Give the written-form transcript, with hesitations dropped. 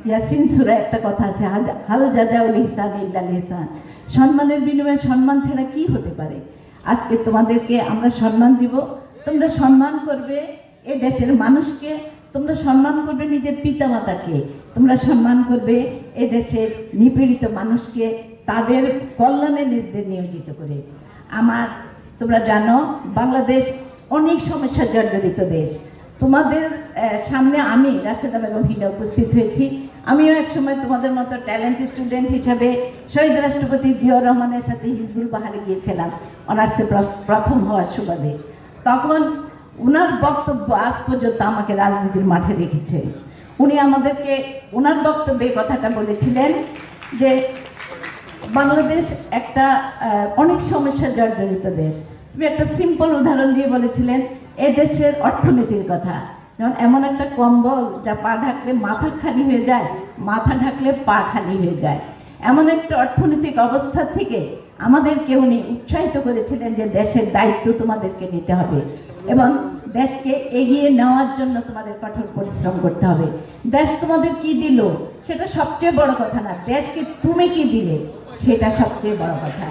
ইয়াসিন সূরা একটা কথা আছে, হাল জাযাউল ইহসান ইল্লাল ইহসান, সম্মানের বিনিময়ে সম্মান ছাড়া কি হতে পারে। আজকে তোমাদেরকে আমরা সম্মান দিব, তোমরা সম্মান করবে এ দেশের মানুষকে, তোমরা সম্মান করবে নিজের পিতামাতাকে, তোমরা সম্মান করবে এ দেশের নিপীড়িত মানুষকে, তাদের কল্যাণে নিজেদের নিয়োজিত করে। তোমরা জানো বাংলাদেশ অনেক সমস্যা জর্জরিত দেশ। তোমাদের সামনে আমি রাশেদা বেগম হিনা উপস্থিত হয়েছি। আমিও একসময় তোমাদের মতো ট্যালেন্ট স্টুডেন্ট হিসাবে শহীদ রাষ্ট্রপতি জিয়াউর রহমানের সাথে হিজবুল বাহারে গিয়েছিলাম অনার্সে প্রথম হওয়ার সুবাদে। তখন ওনার বক্তব্য আজ পর্যন্ত আমাকে রাজনীতির মাঠে রেখেছে। উনি আমাদেরকে ওনার বক্তব্যে কথাটা বলেছিলেন যে বাংলাদেশ একটা অনেক সমস্যা জর্জরিত দেশ। তুমি একটা সিম্পল উদাহরণ দিয়ে বলেছিলেন এ দেশের অর্থনীতির কথা, যেমন এমন একটা কম্বল যা পা ঢাকলে মাথা খালি হয়ে যায়, মাথা ঢাকলে পা খালি হয়ে যায়, এমন একটা অর্থনৈতিক অবস্থা থেকে আমাদেরকে উনি উৎসাহিত করেছিলেন যে দেশের দায়িত্ব তোমাদেরকে নিতে হবে এবং দেশকে এগিয়ে নেওয়ার জন্য তোমাদের কঠোর পরিশ্রম করতে হবে। দেশ তোমাদের কি দিল সেটা সবচেয়ে বড় কথা না, দেশকে তুমি কি দিলে সেটা সবচেয়ে বড় কথা।